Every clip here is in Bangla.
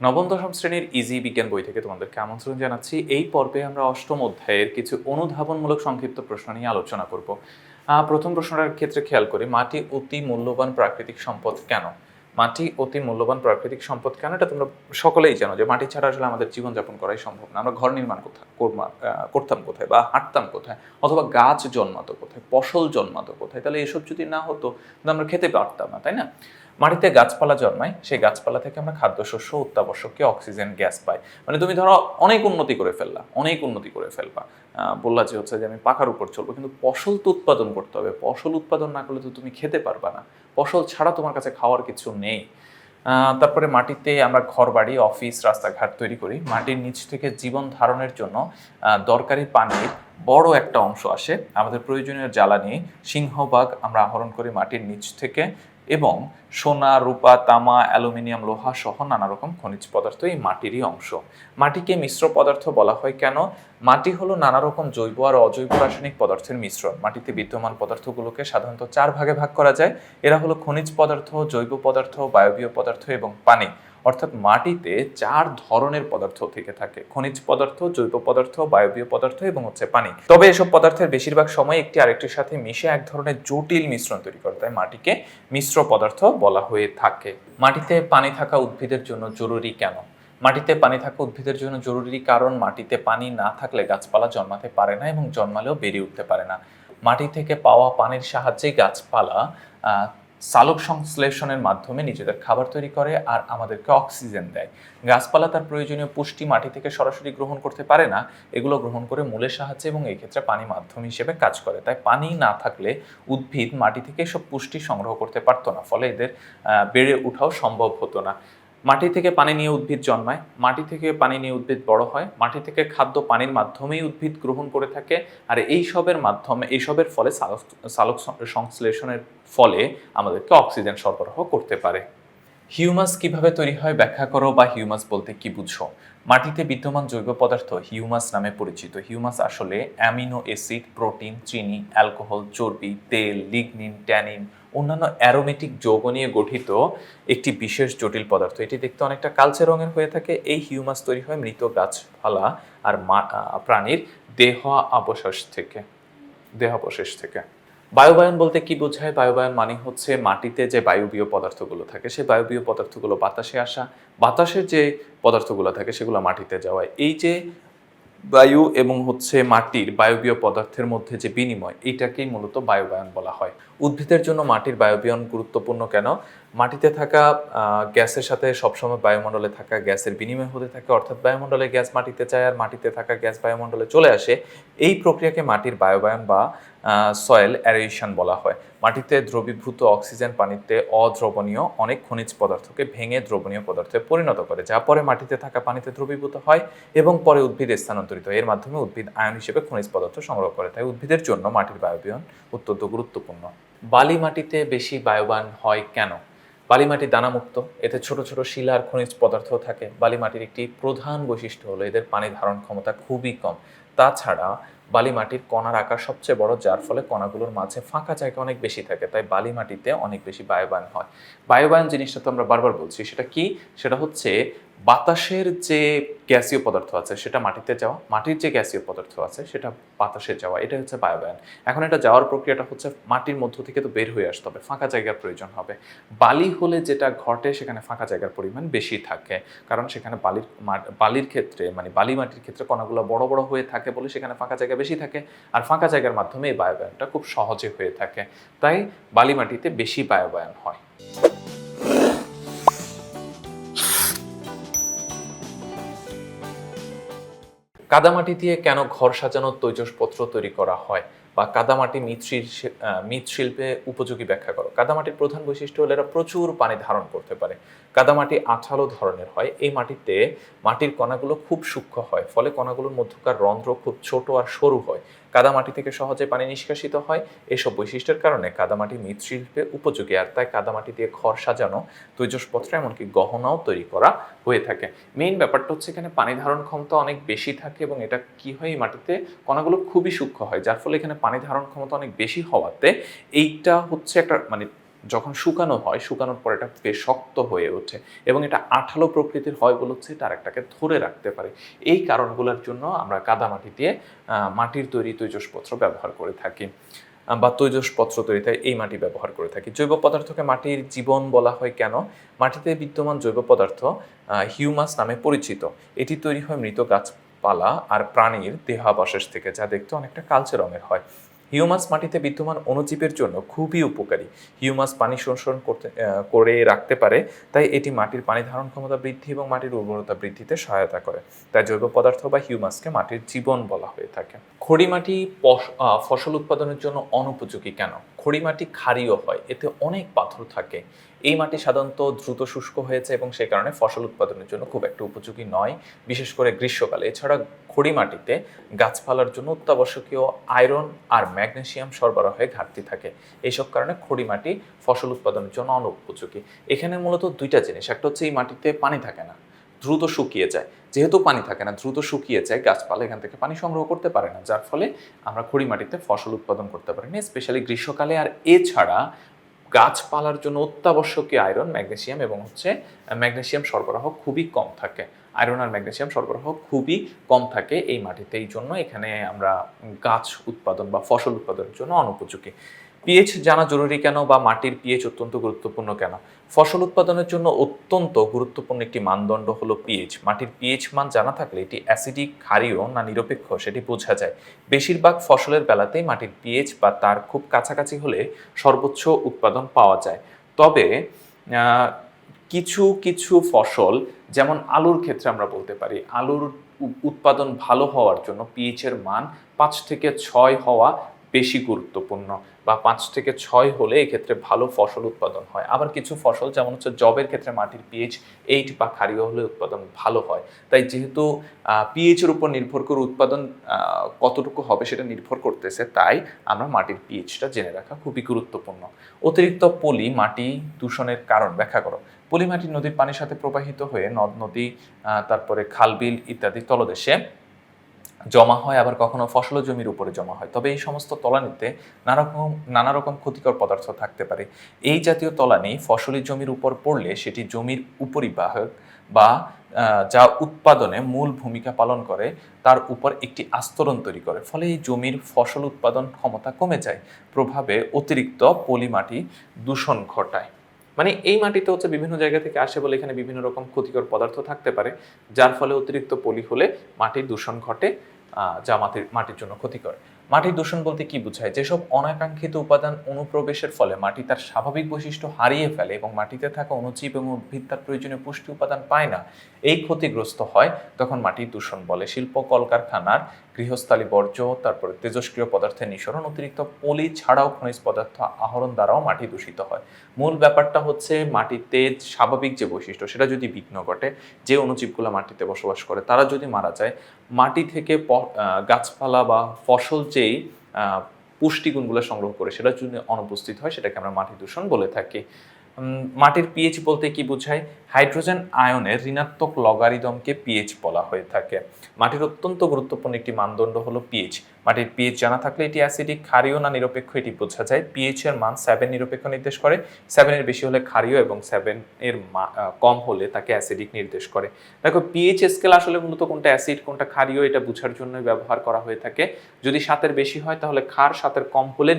নবম দশম শ্রেণীর ইজি বিজ্ঞান বই থেকে তোমাদেরকে আমন্ত্রণ জানাচ্ছি। এই পর্বে আমরা অষ্টম অধ্যায়ের কিছু অনুধাবনমূলক সংক্ষিপ্ত প্রশ্ন নিয়ে আলোচনা করব। প্রথম প্রশ্নটার ক্ষেত্রে খেয়াল করি, মাটি অতি মূল্যবান প্রাকৃতিক সম্পদ কেন? মাটি অতি মূল্যবান প্রাকৃতিক সম্পদ কেন, এটা তোমরা সকলেই জানো যে মাটি ছাড়া আসলে আমাদের জীবনযাপন করাই সম্ভব না। আমরা ঘর নির্মাণ করতাম কোথায়, বা হাঁটতাম কোথায়, অথবা গাছ জন্মাতো কোথায়, ফসল জন্মাতো কোথায়? তাহলে এসব যদি না হতো তাহলে আমরা খেতে পারতাম না, তাই না? মাটিতে গাছপালা জন্মায়, সেই গাছপালা থেকে আমরা খাদ্যশস্য, অত্যাবশ্যকীয় অক্সিজেন গ্যাস পাই। মানে তুমি ধরো অনেক উন্নতি করে ফেলবা, বললা যে হচ্ছে যে আমি পাখার উপর চলবো, কিন্তু ফসল তো উৎপাদন করতে হবে। ফসল উৎপাদন না করলে তো তুমি খেতে পারবা না। ফসল ছাড়া তোমার কাছে খাওয়ার কিছু নেই। তারপরে মাটিতে আমরা ঘর বাড়ি, অফিস, রাস্তাঘাট তৈরি করি। মাটির নিচ থেকে জীবন ধারণের জন্য দরকারি পানির বড় একটা অংশ আসে। আমাদের প্রয়োজনীয় জ্বালানি সিংহভাগ আমরা আহরণ করি মাটির নিচ থেকে, এবং সোনা, রূপা, তামা, অ্যালুমিনিয়াম, লোহা সহ নানা রকম খনিজ পদার্থ এই মাটিরই অংশ। মাটিকে মিশ্র পদার্থ বলা হয় কেন? মাটি হলো নানা রকম জৈব আর অজৈব রাসায়নিক পদার্থের মিশ্রণ। মাটিতে বিদ্যমান পদার্থগুলোকে সাধারণত 4 ভাগে ভাগ করা যায়। এরা হলো খনিজ পদার্থ, জৈব পদার্থ, বায়বীয় পদার্থ এবং পানি। অর্থাৎ মাটিতে 4 ধরনের পদার্থ থেকে থাকে: খনিজ পদার্থ, জৈব পদার্থ, বায়বীয় পদার্থ এবং পানি। তবে এসব পদার্থের বেশিরভাগ সময় একটি আরেকটির সাথে মিশে এক ধরনের জটিল মিশ্রণ তৈরি করে, তাই মাটিকে মিশ্র পদার্থ বলা হয়ে থাকে। মাটিতে পানি থাকা উদ্ভিদের জন্য জরুরি কেন? মাটিতে পানি থাকা উদ্ভিদের জন্য জরুরি কারণ মাটিতে পানি না থাকলে গাছপালা জন্মাতে পারে না, এবং জন্মালেও বেড়ে উঠতে পারে না। মাটি থেকে পাওয়া পানির সাহায্যে গাছপালা সালোক সংশ্লেষণের মাধ্যমে নিজেদের খাবার তৈরি করে আর আমাদেরকে অক্সিজেন দেয়। গাছপালা তার প্রয়োজনীয় পুষ্টি মাটি থেকে সরাসরি গ্রহণ করতে পারে না, এগুলো গ্রহণ করে মূলের সাহায্যে, এবং এই ক্ষেত্রে পানি মাধ্যম হিসেবে কাজ করে। তাই পানি না থাকলে উদ্ভিদ মাটি থেকে সব পুষ্টি সংগ্রহ করতে পারতো না, ফলে এদের বেড়ে ওঠাও সম্ভব হতো না। মাটি থেকে পানি নিয়ে উদ্ভিদ জন্মায়, মাটি থেকে পানি নিয়ে উদ্ভিদ বড় হয়, মাটি থেকে খাদ্য পানির মাধ্যমেই উদ্ভিদ গ্রহণ করে থাকে। আর এইসবের ফলে সালোক সংশ্লেষণের ফলে আমাদেরকে অক্সিজেন সরবরাহ করতে পারে। হিউমাস কিভাবে তৈরি হয় ব্যাখ্যা করো, বা হিউমাস বলতে কি বুঝো? মাটিতে বিদ্যমান জৈব পদার্থ হিউমাস নামে পরিচিত। হিউমাস আসলে অ্যামিনো অ্যাসিড, প্রোটিন, চিনি, অ্যালকোহল, চর্বি, তেল, লিগনিন, ট্যানিন, অন্যান্য অ্যারোমেটিক যৌগ নিয়ে গঠিত একটি বিশেষ জটিল পদার্থ। এটি দেখতে অনেকটা কালচে রঙের হয়ে থাকে। এই হিউমাস তৈরি হয় মৃত গাছপালা আর প্রাণীর দেহাবশেষ থেকে। বায়ুবায়ন বলতে কি বোঝায়? বায়ুবায়ন মানে হচ্ছে মাটিতে যে বায়বীয় পদার্থগুলো থাকে, সেই বায়বীয় পদার্থগুলো বাতাসে আসা, বাতাসের যে পদার্থগুলো থাকে সেগুলো মাটিতে যাওয়া। এই যে বায়ু এবং মাটির বায়বীয় পদার্থের মধ্যে যে বিনিময়, এটাকেই মূলত বায়ুবায়ন বলা হয়। উদ্ভিদের জন্য মাটির বায়ুবায়ন গুরুত্বপূর্ণ কেন? মাটিতে থাকা গ্যাসের সাথে সবসময় বায়ুমণ্ডলে থাকা গ্যাসের বিনিময় হতে থাকে, অর্থাৎ বায়ুমণ্ডলে গ্যাস মাটিতে যায় আর মাটিতে থাকা গ্যাস বায়ুমণ্ডলে চলে আসে। এই প্রক্রিয়াকে মাটির বায়ুবায়ন বা সয়েল অ্যারেশন বলা হয়। মাটিতে দ্রবীভূত অক্সিজেন পানিতে অদ্রবণীয় অনেক খনিজ পদার্থকে ভেঙে দ্রবণীয় পদার্থে পরিণত করে, যা পরে মাটিতে থাকা পানিতে দ্রবীভূত হয় এবং পরে উদ্ভিদে স্থানান্তরিত হয়। এর মাধ্যমে উদ্ভিদ আয়ন হিসেবে খনিজ পদার্থ সংগ্রহ করে। তাই উদ্ভিদের জন্য মাটির বায়ুবায়ন অত্যন্ত গুরুত্বপূর্ণ। বালি মাটিতে বেশি বায়ুবায়ন হয় কেন? বালি মাটি দানামুক্ত, এতে ছোট ছোট শিলা আর খনিজ পদার্থ থাকে। বালি মাটির একটি প্রধান বৈশিষ্ট্য হলো এদের পানি ধারণ ক্ষমতা খুবই কম। তাছাড়া বালি মাটির কণার আকার সবচেয়ে বড়, যার ফলে কণাগুলোর মাঝে ফাঁকা জায়গা অনেক বেশি থাকে। তাই বালি মাটিতে অনেক বেশি বায়ুবায়ন হয়। বায়ুবায়ন জিনিসটা তো আমরা বারবার বলছি, সেটা কি? সেটা হচ্ছে বাতাসের যে গ্যাসীয় পদার্থ আছে সেটা মাটিতে যাওয়া, মাটির যে গ্যাসীয় পদার্থ আছে সেটা বাতাসে যাওয়া, এটা হচ্ছে বায়ুবায়ন। এখন এটা যাওয়ার প্রক্রিয়াটা হচ্ছে মাটির মধ্য থেকে তো বের হয়ে আসতে হবে, ফাঁকা জায়গার প্রয়োজন হবে। বালি হলে যেটা ঘটে, সেখানে ফাঁকা জায়গার পরিমাণ বেশি থাকে, কারণ সেখানে বালির ক্ষেত্রে মানে বালি মাটির ক্ষেত্রে কণাগুলো বড় বড় হয়ে থাকে বলে সেখানে ফাঁকা জায়গা বেশি থাকে, আর ফাঁকা জায়গার মাধ্যমে এই বায়ুবায়নটা খুব সহজে হয়ে থাকে। তাই বালি মাটিতে বেশি বায়ুবায়ন হয়। কাদামাটি দিয়ে কেন ঘর সাজানোর তৈজসপত্র তৈরি করা হয়, বা কাদামাটি মৃৎশিল্পে উপযোগী ব্যাখ্যা করো। কাদামাটির প্রধান বৈশিষ্ট্য হলো এরা প্রচুর পানি ধারণ করতে পারে। কাদামাটি আঠালো ধরনের হয়। এই মাটিতে মাটির কণাগুলো খুব সূক্ষ্ম হয়, ফলে কণাগুলোর মধ্যকার রন্ধ্র খুব ছোট আর সরু হয়। কাদামাটি থেকে সহজে পানি নিষ্কাশিত হয়। এসব বৈশিষ্ট্যের কারণে কাদামাটি মৃৎশিল্পে উপযোগী, আর তাই কাদামাটি দিয়ে ঘর সাজানো, তৈজসপত্র, এমনকি গহনাও তৈরি করা হয়ে থাকে। মেইন ব্যাপারটা হচ্ছে এখানে পানি ধারণ ক্ষমতা অনেক বেশি থাকে, এবং এটা কি হয়, এই মাটিতে কণাগুলো খুবই সূক্ষ্ম হয়, যার ফলে এখানে পানি ধারণ ক্ষমতা অনেক বেশি হওয়াতে এইটা হচ্ছে একটা যখন শুকানো হয়, শুকানোর পর এটা বেশ শক্ত হয়ে ওঠে এবং এটা আঠালো প্রকৃতির হয় বলে হচ্ছে এটা আরেকটাকে ধরে রাখতে পারে। এই কারণগুলোর জন্য আমরা কাদামাটি দিয়ে মাটির তৈরি তৈজসপত্র ব্যবহার করে থাকি বা তৈজসপত্র তৈরিতে এই মাটি ব্যবহার করে থাকি। জৈব পদার্থকে মাটির জীবন বলা হয় কেন? মাটিতে বিদ্যমান জৈব পদার্থ হিউমাস নামে পরিচিত। এটি তৈরি হয় মৃত গাছপালা আর প্রাণীর দেহাবশেষ থেকে, যা দেখতে অনেকটা কালচে রঙের হয়। হিউমাস মাটিতে বিদ্যমান অণুজীবের জন্য খুবই উপকারী। হিউমাস পানি শোষণ করে রাখতে পারে, তাই এটি মাটির পানি ধারণ ক্ষমতা বৃদ্ধি এবং মাটির উর্বরতা বৃদ্ধিতে সহায়তা করে। তাই জৈব পদার্থ বা হিউমাসকে মাটির জীবন বলা হয়ে থাকে। খড়ি মাটি ফসল উৎপাদনের জন্য অনুপযোগী কেন? খড়ি মাটি ক্ষারীয় হয়, এতে অনেক পাথর থাকে। এই মাটি সাধারণত দ্রুত শুষ্ক হয়েছে এবং সে কারণে ফসল উৎপাদনের জন্য খুব একটা উপযোগী নয়, বিশেষ করে গ্রীষ্মকালে। এছাড়া খড়ি মাটিতে গাছপালার জন্য অত্যাবশ্যকীয় আয়রন আর ম্যাগনেসিয়াম সরবরাহে ঘাটতি থাকে। এইসব কারণে খড়ি মাটি ফসল উৎপাদনের জন্য অনুপযোগী। এখানে মূলত দুইটা জিনিস, একটা হচ্ছে এই মাটিতে পানি থাকে না, দ্রুত শুকিয়ে যায়। যেহেতু পানি থাকে না, দ্রুত শুকিয়ে যায়, গাছপালা এখান থেকে পানি সংগ্রহ করতে পারে না, যার ফলে আমরা খড়ি মাটিতে ফসল উৎপাদন করতে পারি না, স্পেশালি গ্রীষ্মকালে। আর এছাড়া গাছপালার জন্য অত্যাবশ্যকীয় আয়রন, ম্যাগনেসিয়াম এবং ম্যাগনেসিয়াম সরবরাহ খুবই কম থাকে। আয়রন আর ম্যাগনেসিয়াম সরবরাহ খুবই কম থাকে এই মাটিতে, এই জন্য এখানে আমরা গাছ উৎপাদন বা ফসল উৎপাদনের জন্য অনুপযোগী। পিএইচ জানা জরুরি কেন বা মাটির পিএইচ অত্যন্ত গুরুত্বপূর্ণ কেন? ফসল উৎপাদনের জন্য অত্যন্ত গুরুত্বপূর্ণ একটি মানদণ্ড হলো পিএইচ। মাটির পিএইচ মান জানা থাকলে এটি অ্যাসিডিক, ক্ষারীয় না নিরপেক্ষ সেটি বোঝা যায়। বেশিরভাগ ফসলের বেলাতেই মাটির পিএইচ বা তার খুব কাছাকাছি হলে সর্বোচ্চ উৎপাদন পাওয়া যায়। তবে কিছু কিছু ফসল, যেমন আলুর ক্ষেত্রে আমরা বলতে পারি, আলুর উৎপাদন ভালো হওয়ার জন্য পিএইচের মান 5 থেকে 6 হওয়া বেশি গুরুত্বপূর্ণ, বা 5 থেকে 6 হলে এক্ষেত্রে ভালো ফসল উৎপাদন হয়। আবার কিছু ফসল, যেমন হচ্ছে যবের ক্ষেত্রে মাটির পিএইচ 8 বা ক্ষারীয় হলে উৎপাদন ভালো হয়। তাই যেহেতু পিএইচের উপর নির্ভর করে উৎপাদন কতটুকু হবে সেটা নির্ভর করতেছে, তাই আমরা মাটির পিএইচটা জেনে রাখা খুবই গুরুত্বপূর্ণ। অতিরিক্ত পলি মাটি দূষণের কারণ ব্যাখ্যা করো। পলি মাটি নদীর পানির সাথে প্রবাহিত হয়ে নদ নদী, তারপরে খালবিল ইত্যাদি তলদেশে জমা হয়, আবার কখনো ফসল জমির উপরে জমা হয়। তবে এই সমস্ত তলানিতে নানা রকম ক্ষতিকর পদার্থ থাকতে পারে। এই জাতীয় তলানি ফসলি জমির উপর পড়লে সেটি জমির উপরিবাহক বা যা উৎপাদনে মূল ভূমিকা পালন করে তার উপর একটি আস্তরণ তৈরি করে, ফলে এই জমির ফসল উৎপাদন ক্ষমতা কমে যায়। প্রভাবে অতিরিক্ত পলি মাটি দূষণ ঘটায়। মানে এই মাটিতে হচ্ছে বিভিন্ন জায়গা থেকে আসে বলে এখানে বিভিন্ন রকম ক্ষতিকর পদার্থ থাকতে পারে, যার ফলে অতিরিক্ত পলি হলে মাটির দূষণ ঘটে, যা মাটির জন্য ক্ষতিকর। মাটির দূষণ বলতে কি বোঝায়? যেসব অনাকাঙ্ক্ষিত উপাদান অনুপ্রবেশের ফলে মাটি তার স্বাভাবিক বৈশিষ্ট্য হারিয়ে ফেলে এবং মাটিতে থাকা অণুজীব এবং উদ্ভিদ তার প্রয়োজনীয় পুষ্টি উপাদান পায় না, এই ক্ষতিগ্রস্ত হয়, তখন মাটির দূষণ বলে। শিল্প কলকারখানার গৃহস্থালী বর্জ্য, তারপরে তেজস্ক্রিয় পদার্থের নিঃসরণ, অতিরিক্ত পলি ছাড়াও খনিজ পদার্থ আহরণ দ্বারাও মাটি দূষিত হয়। মূল ব্যাপারটা হচ্ছে মাটিতে স্বাভাবিক যে বৈশিষ্ট্য সেটা যদি বিঘ্ন ঘটে, যে অণুজীবগুলো মাটিতে বসবাস করে তারা যদি মারা যায়, মাটি থেকে গাছপালা বা ফসল যেই পুষ্টিগুণগুলো সংগ্রহ করে সেটা যদি অনুপস্থিত হয়, সেটাকে আমরা মাটি দূষণ বলে থাকি। মাটির পিএইচ বলতে কি বোঝায়? হাইড্রোজেন আয়নের ঋণাত্মক লগারিদমকে পিএইচ বলা হয়ে থাকে। মাটির অত্যন্ত গুরুত্বপূর্ণ একটি মানদণ্ড হলো পিএইচ। মাটির পিএইচ জানা থাকলে এটি অ্যাসিডিক, ক্ষারীয় না নিরপেক্ষ এটি বোঝা যায়। পিএইচ এর মান 7 নিরপেক্ষ নির্দেশ করে, 7 এর বেশি হলে ক্ষারীয় এবং 7 এর কম হলে তাকে অ্যাসিডিক নির্দেশ করে। দেখো, পিএইচ স্কেল আসলে মূলত কোনটা অ্যাসিড কোনটা ক্ষারীয় এটা বোঝার জন্যই ব্যবহার করা হয়ে থাকে। যদি 7 এর বেশি হয় তাহলে ক্ষার, 7 এর কম হলে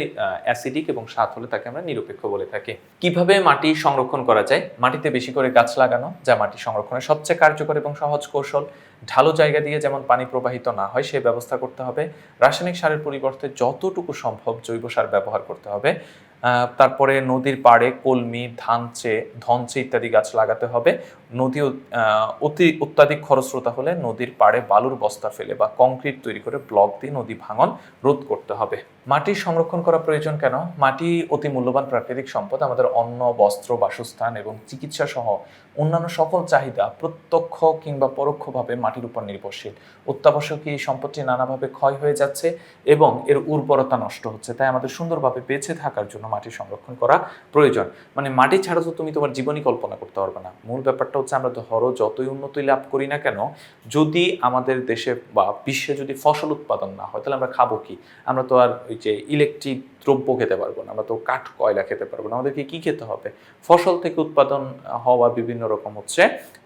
অ্যাসিডিক এবং 7 হলে তাকে আমরা নিরপেক্ষ বলে থাকি। কিভাবে মাটি সংরক্ষণ করা যায়? মাটিতে বেশি করে গাছ লাগানো, যা মাটি সংরক্ষণের সবচেয়ে কার্যকর এবং সহজ কৌশল। ঢালু জায়গা দিয়ে যেমন পানি প্রবাহিত না হয় সেই ব্যবস্থা করতে হবে। রাসায়নিক সারের পরিবর্তে যতটুকু সম্ভব জৈব সার ব্যবহার করতে হবে। তারপরে নদীর পাড়ে কলমি, ধনচে ইত্যাদি গাছ লাগাতে হবে। নদী অত্যাধিক খরস্রোতা হলে নদীর পাড়ে বালুর বস্তা ফেলে বা কংক্রিট তৈরি করে ব্লক দিয়ে নদী ভাঙন রোধ করতে হবে। মাটির সংরক্ষণ করা প্রয়োজন কেন? মাটি অতি মূল্যবান প্রাকৃতিক সম্পদ। আমাদের অন্ন, বস্ত্র, বাসস্থান এবং চিকিৎসা সহ অন্যান্য সকল চাহিদা প্রত্যক্ষ কিংবা পরোক্ষভাবে মাটির উপর নির্ভরশীল। অত্যাবশ্যকীয় এই সম্পদটি নানাভাবে ক্ষয় হয়ে যাচ্ছে এবং এর উর্বরতা নষ্ট হচ্ছে, তাই আমাদের সুন্দরভাবে বেঁচে থাকার জন্য মাটি সংরক্ষণ করা প্রয়োজন। মানে মাটি ছাড়া তো তুমি তোমার জীবনই কল্পনা করতে পারবে না। মূল ব্যাপারটা হচ্ছে, আমরা ধরো যতই উন্নতি লাভ করি না কেন, যদি আমাদের দেশে বা বিশ্বে যদি ফসল উৎপাদন না হয় তাহলে আমরা খাবো কি? আমরা তো আর ওই যে ইলেকট্রিক দ্রব্য খেতে পারবো না, আমরা তো কাঠ কয়লা খেতে পারবো না, আমাদেরকে কি খেতে হবে? ফসল থেকে উৎপাদন হওয়া বিভিন্ন রকম হচ্ছে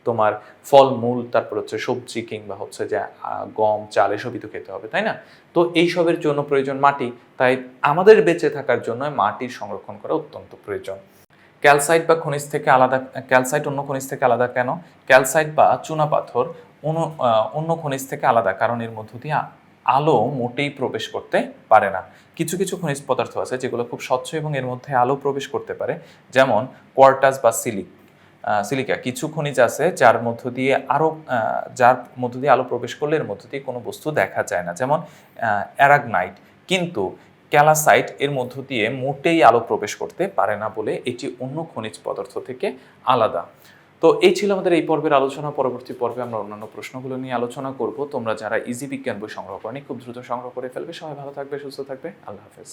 তোমার ফলমূল, তারপর হচ্ছে সবজি, কিংবা হচ্ছে যে গম, চাল, এসবই তো খেতে হবে, তাই না? তো এইসবের জন্য প্রয়োজন মাটি, তাই আমাদের বেঁচে থাকার জন্য মাটির সংরক্ষণ করা অত্যন্ত প্রয়োজন। ক্যালসাইট বা খনিজ থেকে আলাদা, ক্যালসাইট অন্য খনিজ থেকে আলাদা কেন? ক্যালসাইট বা চুনাপাথর অন্য খনিজ থেকে আলাদা কারণ এর মধ্য দিয়ে আলো মোটেই প্রবেশ করতে পারে না। কিছু কিছু খনিজ পদার্থ আছে যেগুলো খুব স্বচ্ছ এবং এর মধ্যে আলো প্রবেশ করতে পারে, যেমন কোয়ার্টাস বা সিলিকা। কিছু খনিজ আছে যার মধ্য দিয়ে আলো প্রবেশ করলে এর মধ্য দিয়ে কোনো বস্তু দেখা যায় না, যেমন অ্যারাগনাইট। কিন্তু ক্যালাসাইট এর মধ্য দিয়ে মোটেই আলো প্রবেশ করতে পারে না বলে এটি অন্য খনিজ পদার্থ থেকে আলাদা। তো এই ছিল আমাদের এই পর্বের আলোচনা। পরবর্তী পর্বে আমরা অন্যান্য প্রশ্নগুলো নিয়ে আলোচনা করব। তোমরা যারা ইজি বিজ্ঞান বই সংগ্রহ করনি খুব দ্রুত সংগ্রহ করে ফেলবে। সবাই ভালো থাকবে, সুস্থ থাকবে। আল্লাহ হাফেজ।